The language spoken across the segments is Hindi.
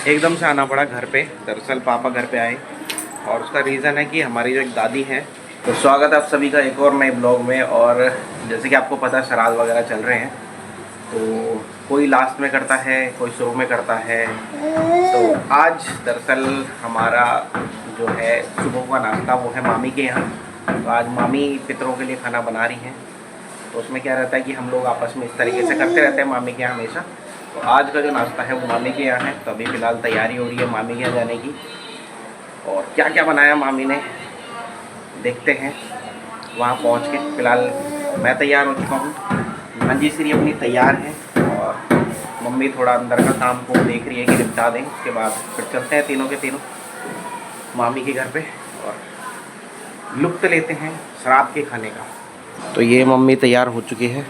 एकदम से आना पड़ा घर पे। दरअसल पापा घर पे आए और उसका रीज़न है कि हमारी जो एक दादी हैं। तो स्वागत है आप सभी का एक और नए ब्लॉग में। और जैसे कि आपको पता है श्राद्ध वगैरह चल रहे हैं, तो कोई लास्ट में करता है, कोई शुरू में करता है। तो आज दरअसल हमारा जो है सुबह का नाश्ता वो है मामी के यहाँ। तो आज मामी पितरों के लिए खाना बना रही हैं। तो उसमें क्या रहता है कि हम लोग आपस में इस तरीके से करते रहते हैं मामी के यहाँ हमेशा। तो आज का जो नाश्ता है वो मामी के यहाँ है। तो अभी फ़िलहाल तैयारी हो रही है मामी के यहाँ जाने की। और क्या क्या बनाया मामी ने देखते हैं वहाँ पहुँच के। फ़िलहाल मैं तैयार हो चुका हूँ, मंजी श्री अपनी तैयार है और मम्मी थोड़ा अंदर का काम को देख रही है कि निपटा दें। उसके बाद फिर चलते हैं तीनों के तीनों मामी के घर पे और लुत्फ़ लेते हैं श्राद्ध के खाने का। तो ये मम्मी तैयार हो चुकी है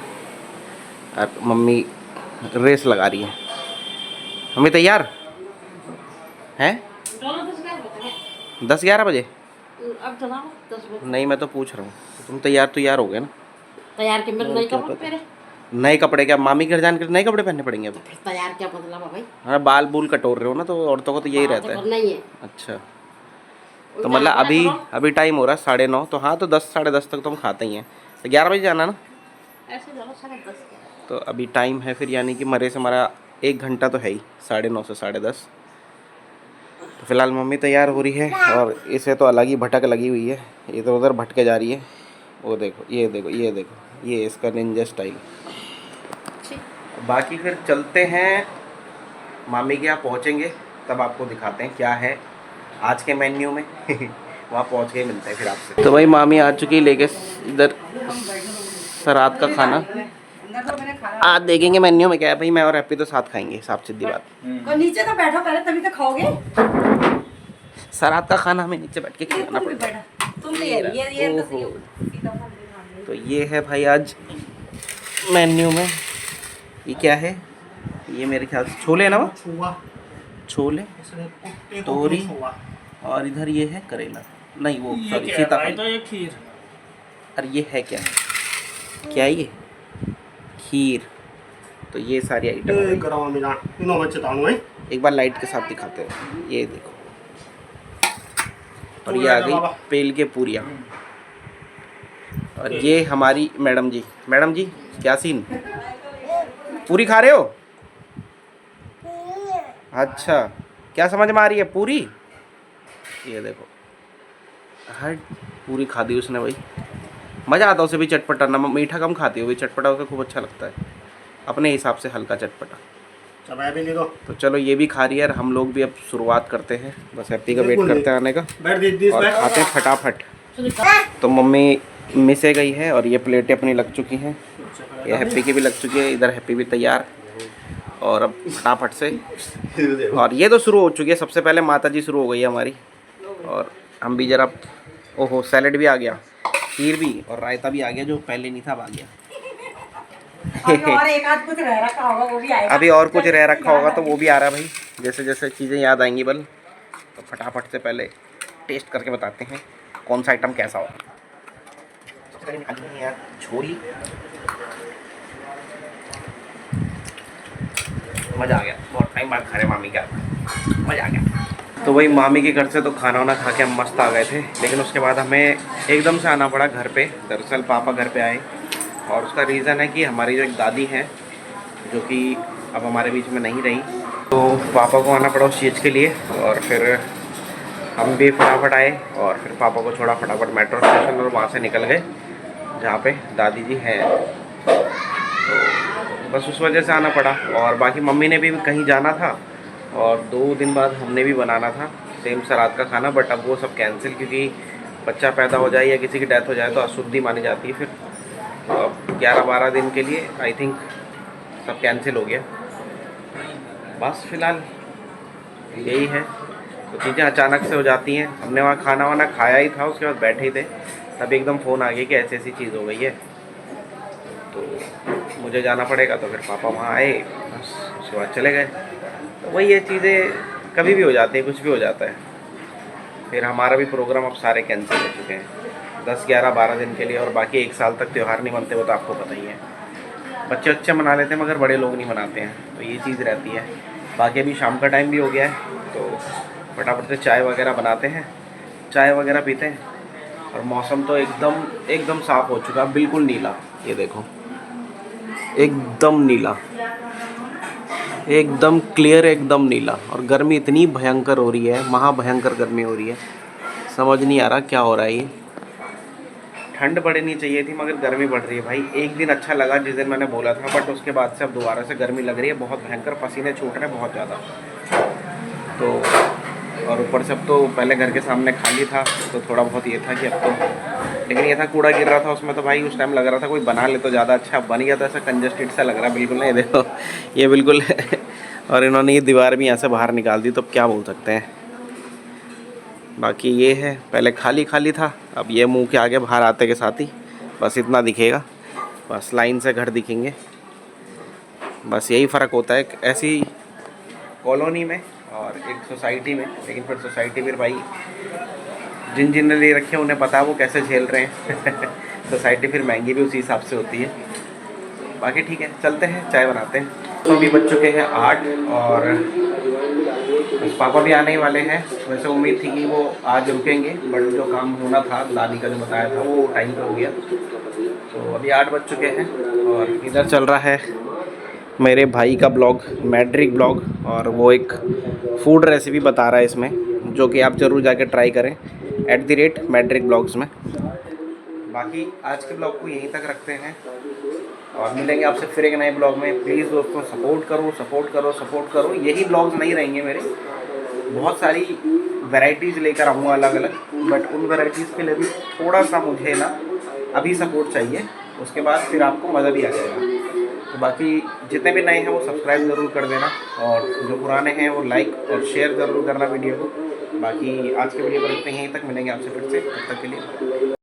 और मम्मी रेस लगा रही है। मम्मी तैयार हैं? 10-11 बजे? अब चला 10 बजे। नहीं, मैं तो पूछ रहा हूँ तुम तैयार हो गए ना? तैयार के मेरे नए कपड़े पहने। नए कपड़े क्या मामी के घर जाने के नए कपड़े पहनने पड़ेंगे अब? तैयार क्या मतलब है भाई? हाँ, बाल बूल कटोर रहे हो ना, तो औरतों को तो यही रहता है। नहीं है। अच्छा, तो मतलब अभी टाइम हो रहा है 9:30। तो हाँ, तो 10-10:30 तक तो हम खाते ही हैं। तो 11 बजे जाना ना? ऐसे चलो 10:30। तो अभी टाइम है फिर, यानी कि मरे से हमारा 1 घंटा तो है ही, 9:30 से 10:30। तो फिलहाल मम्मी तैयार हो रही है और इसे तो अलग ही भटक लगी हुई है, इधर उधर भटके जा रही है। वो देखो, ये देखो, ये देखो, ये इसका निंजा स्टाइल। बाकी फिर चलते हैं मामी के यहाँ, पहुँचेंगे तब आपको दिखाते हैं क्या है आज के मेन्यू में। वहाँ पहुँच के मिलते हैं फिर आपसे। तो भाई मामी आ चुकी लेके इधर श्राद्ध का खाना। आज देखेंगे मेन्यू में क्या है। भाई मैं और हैप्पी तो साथ खाएंगे, साफ सीधी बात। नीचे तो बैठो पहले, तभी तो खाओगे। श्राद्ध का खाना हमें नीचे बैठ के खिलाना पड़ेगा। तो ये है भाई आज मेन्यू में। ये क्या है? ये मेरे ख्याल से छोले है ना? वो छोले, तोरी, और इधर ये है करेला, नहीं वो सॉरी सीताफल। खीर। और ये है क्या? क्या है ये? खीर। तो ये सारी आइटम एक बार लाइट के साथ दिखाते हैं। ये देखो, और ये आ गई पेल के पूरियाँ। और ये हमारी मैडम जी। मैडम जी क्या सीन, पूरी खा रहे हो? अच्छा, क्या समझ में आ रही है पूरी? ये देखो, हर पूरी खा दी उसने भाई। मज़ा आता है उसे भी चटपटा, ना मीठा कम खाती हो, भी चटपटा उसे खूब अच्छा लगता है, अपने हिसाब से हल्का चटपटा। भी ले दो। तो चलो ये भी खा रही है और हम लोग भी अब शुरुआत करते हैं। बस हैप्पी का वेट करते हैं आने का और खाते हैं फटाफट। तो मम्मी मिसे गई है और ये प्लेटें अपनी लग चुकी हैं, ये हैप्पी की भी लग चुकी है, इधर हैप्पी भी तैयार। और अब फटाफट से, और ये तो शुरू हो चुकी है। सबसे पहले माता जी शुरू हो गई है हमारी, और हम भी जरा, ओहो सैलेड भी आ गया, खीर भी और रायता भी आ गया, जो पहले नहीं था अब आ गया। और एक आध कुछ रह रखा होगा वो भी आएगा। अभी और कुछ रह रखा होगा तो वो भी आ रहा है भाई, जैसे जैसे चीज़ें याद आएंगी बल। तो फटाफट से पहले टेस्ट करके बताते हैं कौन सा आइटम कैसा होगा। छोरी, मज़ा आ गया, बहुत टाइम बाद खा रहे मामी का, मज़ा आ गया। तो वही मामी के घर से तो खाना वाना खा के हम मस्त आ गए थे, लेकिन उसके बाद हमें एकदम से आना पड़ा घर पे। दरअसल पापा घर पे आए और उसका रीज़न है कि हमारी जो एक दादी हैं, जो कि अब हमारे बीच में नहीं रही, तो पापा को आना पड़ा उस चीज़ के लिए। और फिर हम भी फटाफट आए और फिर पापा को छोड़ा फटाफट मेट्रो स्टेशन और वहाँ से निकल गए जहाँ पे दादी जी हैं। तो बस उस वजह से आना पड़ा। और बाकी मम्मी ने भी कहीं जाना था और 2 दिन बाद हमने भी बनाना था सेम श्राद्ध का खाना, बट अब वो सब कैंसिल, क्योंकि बच्चा पैदा हो जाए या किसी की डेथ हो जाए तो अशुद्धि मानी जाती है फिर। तो अब 11-12 दिन के लिए आई थिंक सब कैंसिल हो गया। बस फ़िलहाल यही है। तो चीज़ें अचानक से हो जाती हैं। हमने वहाँ खाना वाना खाया ही था, उसके बाद बैठे ही थे, तब एकदम फ़ोन आ गया कि ऐसी ऐसी चीज़ हो गई है, तो मुझे जाना पड़ेगा। तो फिर पापा वहाँ आए, बस उसके बाद चले गए। तो वही ये चीज़ें कभी भी हो जाती है, कुछ भी हो जाता है। फिर हमारा भी प्रोग्राम अब सारे कैंसिल हो चुके हैं 10-11-12 दिन के लिए। और बाकी 1 साल तक त्यौहार नहीं मनते, वो तो आपको पता ही है। बच्चे मना लेते हैं मगर बड़े लोग नहीं मनाते हैं, तो ये चीज़ रहती है। बाकी अभी शाम का टाइम भी हो गया है, तो फटाफट से चाय वगैरह बनाते हैं, चाय वगैरह पीते हैं। और मौसम तो एकदम एकदम साफ़ हो चुका, बिल्कुल नीला, ये देखो एकदम नीला, एकदम क्लियर, एकदम नीला। और गर्मी इतनी भयंकर हो रही है, महाभयंकर गर्मी हो रही है, समझ नहीं आ रहा क्या हो रहा है। ये ठंड बढ़नी चाहिए थी मगर गर्मी बढ़ रही है भाई। एक दिन अच्छा लगा जिस दिन मैंने बोला था, बट उसके बाद से अब दोबारा से गर्मी लग रही है, बहुत भयंकर, पसीने छूट रहे हैं बहुत ज़्यादा। तो और ऊपर से अब तो पहले घर के सामने खाली था तो थोड़ा बहुत ये था कि अब तो, लेकिन ये था कूड़ा गिर रहा था उसमें, तो भाई उस टाइम लग रहा था कोई बना ले तो ज़्यादा अच्छा, बन गया तो ऐसा कंजस्टेड सा लग रहा है, बिल्कुल नहीं, देखो ये बिल्कुल और इन्होंने ये दीवार भी यहाँ से बाहर निकाल दी, तो अब क्या बोल सकते हैं। बाकी ये है, पहले खाली खाली था, अब ये मुंह के आगे बाहर आते के साथ ही बस इतना दिखेगा, बस लाइन से घर दिखेंगे, बस यही फ़र्क होता है ऐसी कॉलोनी में और एक सोसाइटी में। लेकिन फिर सोसाइटी फिर भाई जिन जिन ने ले रखे हैं उन्हें पता है वो कैसे झेल रहे हैं सोसाइटी फिर महंगी भी उसी हिसाब से होती है। बाकी ठीक है, चलते हैं चाय बनाते हैं। तो अभी बज चुके हैं 8 और बस पापा भी आने ही वाले हैं। वैसे उम्मीद थी कि वो आज रुकेंगे, बट जो काम होना था दादी का जो बताया था वो टाइम पे हो गया। तो अभी 8 बज चुके हैं और इधर चल रहा है मेरे भाई का ब्लॉग, मैड्रिक ब्लॉग, और वो एक फूड रेसिपी बता रहा है इसमें, जो कि आप ज़रूर जाके ट्राई करें @मैड्रिक ब्लॉग्स में। बाकी आज के ब्लॉग को यहीं तक रखते हैं और मिलेंगे आपसे फिर एक नए ब्लॉग में। प्लीज़ दोस्तों सपोर्ट करो सपोर्ट करो सपोर्ट करो। यही ब्लॉग्स नहीं रहेंगे मेरे, बहुत सारी वैरायटीज़ लेकर आऊँगा अलग अलग, बट उन वैरायटीज़ के लिए भी थोड़ा सा मुझे ना अभी सपोर्ट चाहिए, उसके बाद फिर आपको मज़ा भी आ जाएगा। तो बाकी जितने भी नए हैं वो सब्सक्राइब ज़रूर कर देना, और जो पुराने हैं वो लाइक और शेयर ज़रूर करना वीडियो को। बाकी आज के वीडियो पर इतने, यहीं तक मिलेंगे आपसे फिर से, तब तक के लिए।